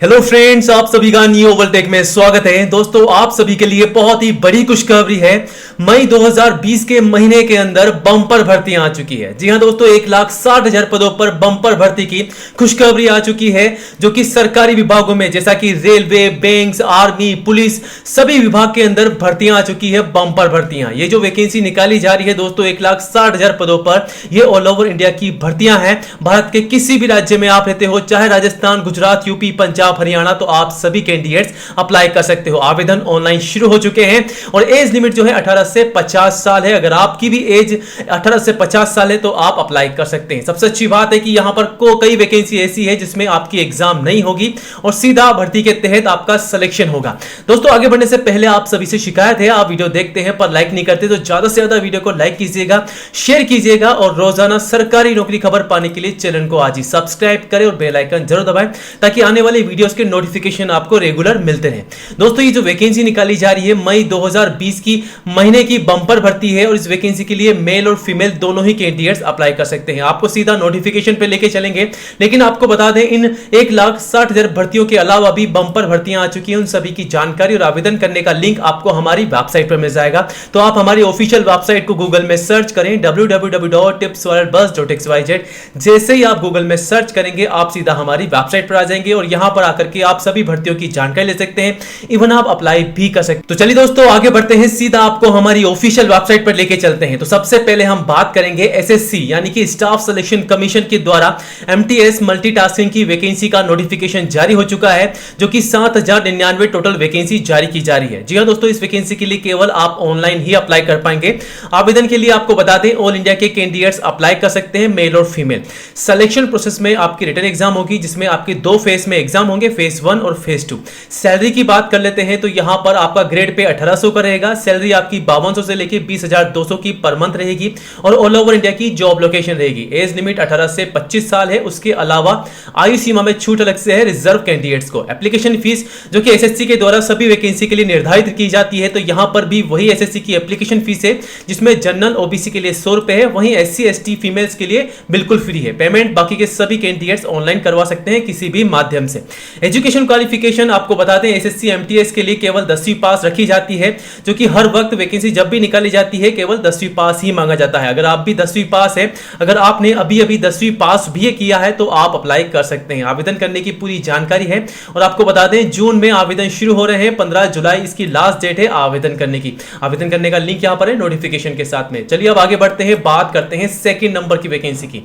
Hello friends, आप सभी का न्यू ओवरटेक में स्वागत है। दोस्तों, आप सभी के लिए बहुत ही बड़ी खुशखबरी है। मई 2020 के महीने के अंदर बम्पर भर्तियां आ चुकी है। जी हां दोस्तों, 1,60,000 पदों पर बम्पर भर्ती की खुशखबरी आ चुकी है, जो कि सरकारी विभागों में जैसा कि रेलवे, बैंक्स, आर्मी, पुलिस सभी विभाग के अंदर भर्तियां आ चुकी है। बम्पर भर्तियां, ये जो वैकेंसी निकाली जा रही है दोस्तों, 1,60,000 पदों पर ये ऑल ओवर इंडिया की भर्तियां हैं। भारत के किसी भी राज्य में आप रहते हो, चाहे राजस्थान, गुजरात, यूपी, पंजाब, हरियाणा, तो आप सभी कैंडिडेट्स अप्लाई कर सकते हो। आवेदन ऑनलाइन शुरू हो चुके हैं और एज लिमिट जो है 18 से 50 साल है। अगर आपकी भी एज 18 से 50 साल है तो आप अप्लाई कर सकते हैं। सबसे अच्छी बात है कि यहां पर कई वैकेंसी ऐसी है जिसमें आपकी एग्जाम नहीं होगी और सीधा भर्ती के तहत आपका सिलेक्शन होगा। दोस्तों, आगे बढ़ने से पहले आप सभी से शिकायत है, आप वीडियो देखते हैं पर लाइक नहीं करते, तो ज्यादा से ज्यादा वीडियो को लाइक कीजिएगा, शेयर कीजिएगा और रोजाना सरकारी नौकरी खबर पाने के लिए चैनल को आज ही सब्सक्राइब करें और बेल आइकन जरूर दबाएं ताकि आने वाले वीडियोस के नोटिफिकेशन आपको रेगुलर मिलते रहें। दोस्तों, ये जो वैकेंसी निकाली जा रही है मई 2020 की महीने की बम्पर भर्ती है और इस वैकेंसी के लिए मेल और फीमेल दोनों ही कैंडिडेट्स अप्लाई कर सकते हैं। आपको सीधा नोटिफिकेशन पे लेके चलेंगे, लेकिन आपको बता दें इन 1,60,000 भर्तियों के अलावा भी बम्पर भर्तियां आ चुकी हैं। उन सभी की जानकारी और आवेदन करने का लिंक आपको हमारी वेबसाइट पर मिल जाएगा। तो आप हमारी ऑफिशियल वेबसाइट को गूगल में सर्च करें www.tipsworldbuzz.xyz। जैसे ही आप गूगल में सर्च करेंगे आप सीधा हमारी वेबसाइट पर आ जाएंगे और यहां पर आकर के आप सभी भर्तियों की जानकारी ले सकते हैं, इवन आप अप्लाई भी कर सकते हैं। तो चलिए दोस्तों, आगे बढ़ते हैं, सीधा आपको हमारी ऑफिशियल वेबसाइट पर लेके चलते हैं। तो सबसे पहले हम बात करेंगे एसएससी यानी कि स्टाफ सिलेक्शन कमीशन के द्वारा एमटीएस मल्टीटास्किंग की वैकेंसी का नोटिफिकेशन जारी हो चुका है, जो कि 7,099 टोटल वैकेंसी जारी की जा रही है। जी हां दोस्तों, इस वैकेंसी के लिए केवल आप ऑनलाइन ही अप्लाई कर पाएंगे। आवेदन के लिए आपको बता दें ऑल इंडिया के कैंडिडेट्स अप्लाई कर सकते हैं, मेल और फीमेल। सिलेक्शन प्रोसेस में आपकी रिटन एग्जाम होगी, जिसमें आपके 2 फेज में एग्जाम होंगे, फेज 1 और फेज 2। सैलरी की बात कर लेते हैं तो यहां पर आपका ग्रेड पे 1800 का रहेगा। सैलरी आपकी 5200 से लेकर 20,200 की पर मंथ रहेगी और ऑल ओवर इंडिया की जॉब लोकेशन रहेगी। एज लिमिट 18 से 25 साल है। उसके अलावा आयु सीमा में छूट अलग से है रिजर्व कैंडिडेट्स को। एप्लीकेशन फीस जो कि एसएससी के द्वारा सभी वैकेंसी के लिए निर्धारित की जाती है, तो यहां पर भी वही एसएससी की एप्लीकेशन फीस है, जिसमें जनरल ओबीसी के लिए 100 रुपए है, वहीं एससी एसटी फीमेल्स के लिए बिल्कुल फ्री है। पेमेंट बाकी के सभी कैंडिडेट्स ऑनलाइन करवा सकते हैं किसी भी माध्यम से। एजुकेशन क्वालिफिकेशन आपको बता दें एसएससी एमटीएस के लिए केवल 10वीं पास रखी जाती है, जो कि हर वक्त वैकेंसी जब भी निकाली जाती है केवल 10वीं पास ही मांगा जाता है। अगर आप भी 10वीं पास है, अगर आपने अभी 10वीं पास भी किया है तो आप अप्लाई कर सकते हैं। आवेदन करने की पूरी जानकारी है और आपको बता दें जून में आवेदन शुरू हो रहे हैं, 15 जुलाई इसकी लास्ट डेट है आवेदन करने की। आवेदन करने का लिंक यहां पर है नोटिफिकेशन के साथ में। चलिए अब आगे बढ़ते हैं, बात करते हैं सेकंड नंबर की वैकेंसी की।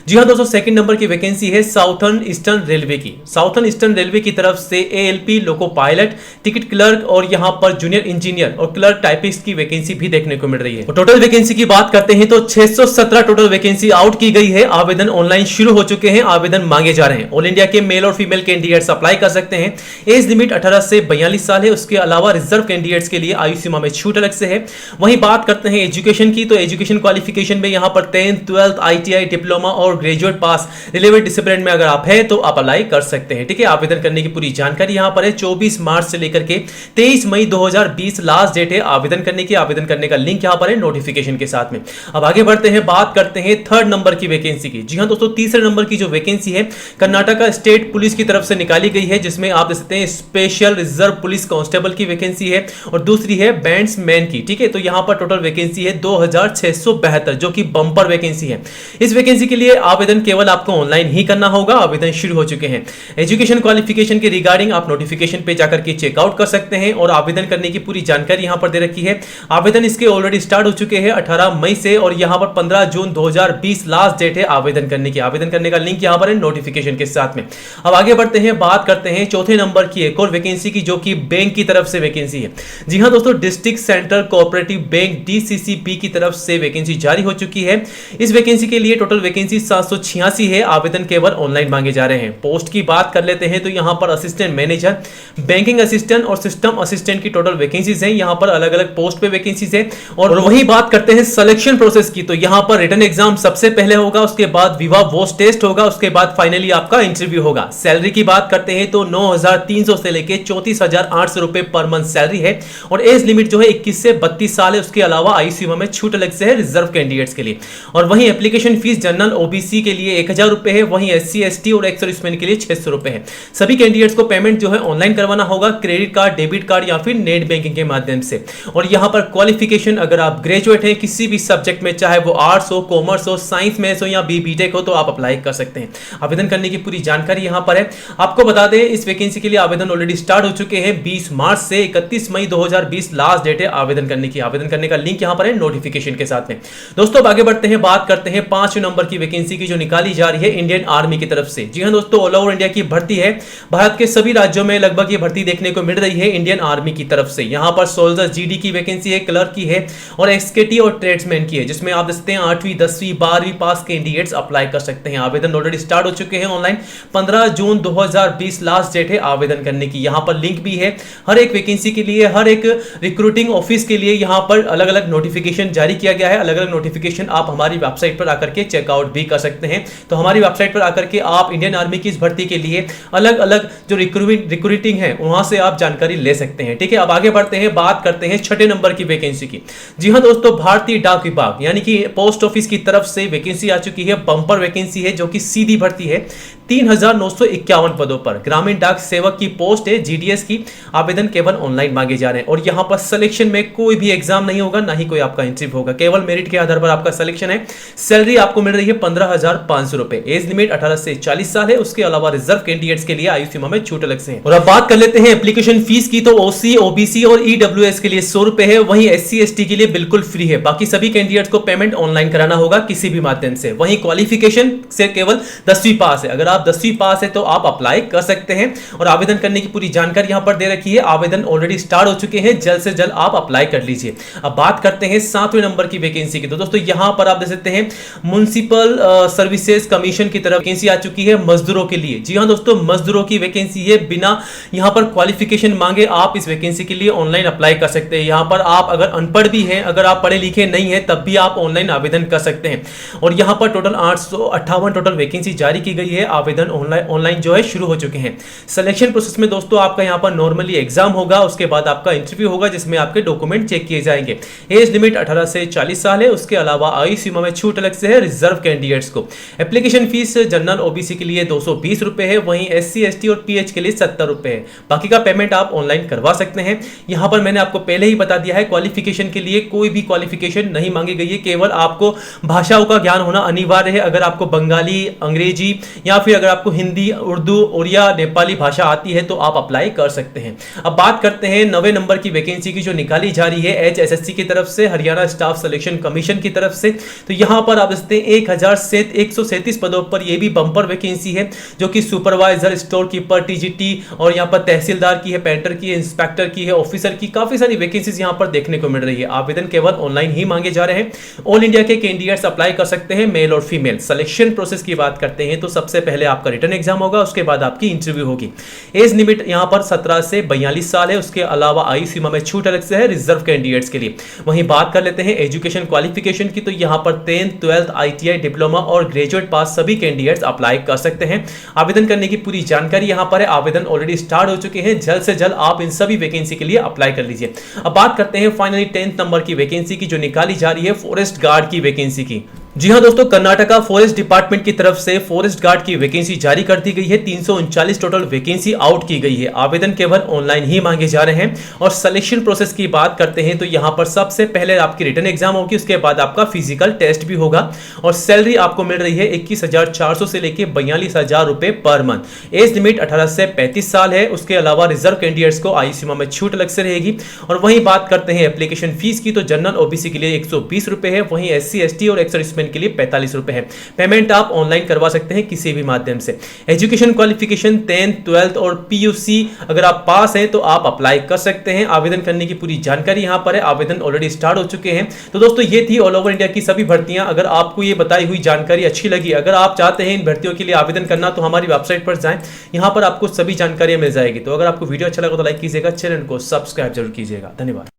जी हां दोस्तों, सेकंड नंबर की वैकेंसी है साउथर्न ईस्टर्न रेलवे की। साउथर्न ईस्टर्न रेलवे की तरफ से ALP, loco pilot, ticket clerk और यहां पर जूनियर इंजीनियर और क्लर्क टाइपिस्ट की वैकेंसी भी देखने को मिल रही है। और टोटल वैकेंसी की बात करते हैं तो 617 टोटल वैकेंसी आउट की गई है। आवेदन ऑनलाइन शुरू हो चुके हैं, आवेदन मांगे जा रहे हैं। ऑल इंडिया के मेल और फीमेल कैंडिडेट्स अप्लाई कर सकते हैं। एज लिमिट 18 से 42 साल है। उसके अलावा रिजर्व कैंडिडेट्स के लिए आयु सीमा में छूट अलग से है। वहीं बात करते हैं एजुकेशन की, तो एजुकेशन क्वालिफिकेशन में यहां पर 10th, 12th, आईटीआई, डिप्लोमा और ग्रेजुएट पास रिलेवेंट डिसिप्लिन में अगर आप है तो आप अप्लाई कर सकते हैं। ठीक है, आवेदन करने की पूरी जानकारी यहां पर है। 24 मार्च से लेकर के 23 मई 2020 लास्ट डेट है आवेदन करने की। आवेदन करने का लिंक यहां पर है नोटिफिकेशन के साथ में। अब आगे बढ़ते हैं, बात करते हैं थर्ड नंबर की वैकेंसी की। जी हां दोस्तों, तीसरे नंबर की जो वैकेंसी है कर्नाटका स्टेट पुलिस की तरफ से निकाली गई है, जिसमें आप देख सकते हैं स्पेशल रिजर्व पुलिस कांस्टेबल की वैकेंसी है और दूसरी है बैंड्समैन की। ठीक है, तो यहां पर टोटल वैकेंसी है 2,672, जो कि बम्पर वैकेंसी है। इस वैकेंसी के लिए आवेदन केवल आपको ऑनलाइन ही करना होगा। आवेदन शुरू हो चुके हैं। एजुकेशन क्वालिफिकेशन के रिगार्डिंग आप नोटिफिकेशन पे जाकर के चेकआउट कर सकते हैं और आवेदन करने की पूरी जानकारी यहां पर दे रखी है। आवेदन इसके ऑलरेडी स्टार्ट हो चुके हैं 18 मई से और यहां पर 15 जून 2020 लास्ट डेट है आवेदन करने की। आवेदन करने का लिंक यहां पर है नोटिफिकेशन के साथ में। अब आगे बढ़ते हैं, बात करते हैं चौथे नंबर की एक और वैकेंसी की, जो कि बैंक की तरफ से वैकेंसी है। जी हां दोस्तों, district central cooperative bank DCCB की तरफ से वैकेंसी जारी हो चुकी है। इस वैकेंसी के लिए टोटल वैकेंसी 786 है। आवेदन केवल ऑनलाइन मांगे जा रहे हैं। पोस्ट की बात कर लेते हैं तो यहां पर असिस्टेंट मैनेजर, बैंकिंग असिस्टेंट और सिस्टम असिस्टेंट की टोटल वैकेंसीज हैं। यहां पर अलग अलग पोस्ट पे वैकेंसीज है। और वही बात करते हैं सिलेक्शन प्रोसेस की, तो यहां पर रिटन एग्जाम सबसे पहले होगा, उसके बाद विवा वॉच टेस्ट होगा, उसके बाद फाइनली आपका इंटरव्यू होगा। सैलरी की बात करते हैं तो 9,300 से लेकर 34,800 रुपए पर मंथ सैलरी है और एज लिमिट जो है 21 से 32 साल है। उसके अलावा आयु सीमा में छूट अलग से है रिजर्व कैंडिडेट्स के लिए। और वहीं एप्लीकेशन फीस जनरल ओबीसी के लिए 1,000 रुपए है, वहीं एससी एसटी और एक्स सर्विसमैन के लिए 600 रुपए है। सभी कैंडिडेट्स को पेमेंट जो है ऑनलाइन करवाना होगा, क्रेडिट कार्ड, डेबिट कार्ड या फिर नेट बैंकिंग के माध्यम से। और यहां पर क्वालिफिकेशन, अगर आप ग्रेजुएट हैं किसी भी सब्जेक्ट में, चाहे वो आर्ट्स हो, कॉमर्स हो, साइंस में हो या बीटेक हो, तो आप अप्लाई कर सकते हैं। आवेदन करने की पूरी जानकारी यहां पर है। आपको बता दें इस वैकेंसी के लिए आवेदन ऑलरेडी स्टार्ट हो चुके हैं। 20 मार्च से 31 मई 2020 लास्ट डेट है आवेदन करने की। आवेदन करने का लिंक यहां पर है नोटिफिकेशन के साथ में। दोस्तों अब आगे बढ़ते हैं, बात करते हैं 5 नंबर की वैकेंसी की जो निकाली जा रही है इंडियन आर्मी की तरफ से। जी हां दोस्तों, ऑल ओवर इंडिया की भर्ती है। भारत के सभी राज्यों में लगभग ये भर्ती देखने को मिल रही है इंडियन आर्मी की तरफ से। यहां पर सोल्जर जीडी की वैकेंसी है, क्लर्क की है और एक्सकेटी और ट्रेड्समैन की है, जिसमें आप देखते हैं 8वीं 10वीं 12वीं पास कैंडिडेट्स अप्लाई कर सकते हैं। आवेदन ऑलरेडी स्टार्ट हो चुके हैं ऑनलाइन। 15 जून 2020 लास्ट डेट है आवेदन करने की। यहां पर लिंक भी है। हर एक वैकेंसी के लिए, हर एक रिक्रूटिंग ऑफिस के लिए यहां पर अलग अलग नोटिफिकेशन जारी किया गया है। अलग अलग नोटिफिकेशन आप हमारी वेबसाइट पर आकर के चेकआउट भी कर सकते हैं। तो हमारी वेबसाइट पर आकर के आप इंडियन आर्मी की इस भर्ती के लिए अलग अलग जो रिक्रूटिंग है वहां से आप जानकारी ले सकते हैं। ठीक है, अब आगे बढ़ते हैं, बात करते हैं 6 नंबर की वैकेंसी की। जी हां दोस्तों, भारतीय डाक विभाग यानी कि पोस्ट ऑफिस की तरफ से वैकेंसी आ चुकी है। बंपर वैकेंसी है जो कि सीधी भर्ती है। 3951 पदों पर ग्रामीण डाक सेवक की पोस्ट है, जीडीएस की। आवेदन केवल ऑनलाइन मांगे जा रहे हैं और यहां पर सिलेक्शन में कोई भी एग्जाम नहीं होगा, ना ही कोई आपका इंटरव्यू होगा, केवल मेरिट के आधार पर आपका सिलेक्शन है। सैलरी आपको मिल रही है 15,500 रुपए। एज लिमिट 18 से 40 साल है। उसके अलावा रिजर्व कैंडिडेट्स के लिए आयु सीमा में छूट अलग से है। और अब बात कर लेते हैं एप्लीकेशन फीस की। तो ओसी, ओबीसी और ईडब्ल्यूएस के लिए 100 रुपए है, वहीं एससी एसटी के लिए बिल्कुल फ्री है। बाकी सभी कैंडिडेट्स को पेमेंट ऑनलाइन कराना होगा किसी भी माध्यम से। वहीं क्वालिफिकेशन से केवल 10वीं पास है। अगर आप 10वीं पास है तो आप अप्लाई कर सकते हैं। और आवेदन करने की पूरी जानकारी यहां पर दे रखी है। आवेदन ऑलरेडी स्टार्ट हो चुके हैं, जल्द से जल्द आप अप्लाई कर लीजिए। अब बात करते हैं 7वें नंबर की वैकेंसी की। तो दोस्तों यहां पर आप देख सकते हैं म्युनिसिपल सर्विसेज कमीशन की तरफ वैकेंसी आ चुकी है मजदूरों के लिए। जी हां दोस्तों, मजदूरों की वैकेंसी है। बिना यहां पर क्वालिफिकेशन मांगे आप इस वैकेंसी के लिए ऑनलाइन अप्लाई कर सकते हैं। यहां पर आप अगर अनपढ़ भी हैं, अगर आप पढ़े लिखे नहीं हैं, तब भी आप ऑनलाइन आवेदन कर सकते हैं। और यहां पर टोटल 858 टोटल वैकेंसी जारी की गई है। आवेदन ऑनलाइन जो है शुरू हो चुके हैं। सिलेक्शन प्रोसेस में दोस्तों आपका यहां पर नॉर्मली एग्जाम होगा, उसके बाद आपका इंटरव्यू होगा जिसमें आपके डॉक्यूमेंट चेक किए जाएंगे। एज लिमिट 18 से 40 साल है। उसके अलावा आयु सीमा में छूट अलग से है रिजर्व कैंडिडेट्स को। एप्लीकेशन फीस जनरल ओबीसी के लिए 220 रुपए है, वहीं एससी एसटी और पीएच के लिए 70 रुपए है। बाकी का पेमेंट आप ऑनलाइन करवा सकते हैं। यहां पर मैंने आपको पहले ही बता दिया है, क्वालिफिकेशन के लिए कोई भी क्वालिफिकेशन नहीं मांगी गई है, केवल आपको भाषाओं का ज्ञान होना अनिवार्य है। अगर आपको बंगाली, अंग्रेजी या फिर अगर आपको हिंदी, उर्दू, उड़िया, नेपाली भाषा आती है तो आप अप्लाई कर सकते हैं। अब बात करते हैं 9वें नंबर की वैकेंसी की जो निकाली जा रही है एचएसएससी की तरफ से, हरियाणा स्टाफ सिलेक्शन कमीशन की तरफ से। तो यहां पर आप देखते हैं 1137 पदों पर यह भी बंपर वैकेंसी है, जो कि सुपरवाइजर, स्टोर कीपर, टीजीटी और यहां पर तहसीलदार की है, पेंटर की है, इंस्पेक्टर की है, ऑफिसर की, काफी सारी वैकेंसीज यहां पर देखने को मिल रही है। आवेदन केवल ऑनलाइन ही मांगे जा रहे हैं। ऑल इंडिया के कैंडिडेट्स अप्लाई कर सकते हैं, मेल और फीमेल। सिलेक्शन प्रोसेस की बात करते हैं तो सबसे पहले आपका रिटन एग्जाम होगा, उसके बाद आपकी इंटरव्यू होगी। एज लिमिट यहां पर 17 से 42 साल है। उसके अलावा आयु सीमा में छूट अलग से है रिजर्व कैंडिडेट्स के लिए। वहीं बात कर लेते हैं एजुकेशन क्वालिफिकेशन की। तो यहां पर 10th 12th आईटीआई, डिप्लोमा और ग्रेजुएट पास सभी कैंडिडेट्स अप्लाई कर सकते हैं। आवेदन करने की पूरी जानकारी यहां पर है। आवेदन ऑलरेडी स्टार्ट हो चुके हैं, जल्द से जल्द आप इन सभी वैकेंसी के लिए अप्लाई कर लीजिए। अब बात करते हैं फाइनली 10th नंबर की वैकेंसी की जो निकाली जा रही है फॉरेस्ट गार्ड की वैकेंसी की। जी हां दोस्तों, कर्नाटका फॉरेस्ट डिपार्टमेंट की तरफ से फॉरेस्ट गार्ड की वैकेंसी जारी कर दी गई है। 339 टोटल वैकेंसी आउट की गई है। आवेदन केवल ऑनलाइन ही मांगे जा रहे हैं। और सिलेक्शन प्रोसेस की बात करते हैं तो यहां पर सबसे पहले आपकी रिटन एग्जाम होगी, उसके बाद आपका फिजिकल टेस्ट भी होगा। और सैलरी आपको मिल रही है 21,400 से लेकर 42,000 रुपए पर मंथ। एज लिमिट 18 से 35 साल है। उसके अलावा रिजर्व कैंडिडेट्स को आयु सीमा में छूट अलग से रहेगी। और वहीं बात करते हैं एप्लीकेशन फीस की। तो जनरल ओबीसी के लिए 120 रुपए है, वहीं एससी एसटी और एक्स के लिए 45 रुपए है। पेमेंट आप ऑनलाइन करवा सकते हैं किसी भी माध्यम से। एजुकेशन क्वालिफिकेशन 10th 12th और पीयूसी अगर आप पास हैं तो आप अप्लाई कर सकते हैं। आवेदन करने की पूरी जानकारी यहां पर है। आवेदन ऑलरेडी स्टार्ट हो चुके हैं। तो दोस्तों ये थी ऑल ओवर इंडिया की सभी भर्तियां। अगर आपको ये बताई हुई जानकारी अच्छी लगी, अगर आप चाहते हैं इन भर्तियों के लिए आवेदन करना, तो हमारी वेबसाइट पर जाएं, यहां पर आपको सभी जानकारियां मिल जाएगी। तो अगर आपको वीडियो अच्छा लगा तो लाइक कीजिएगा, चैनल को सब्सक्राइब जरूर कीजिएगा। धन्यवाद।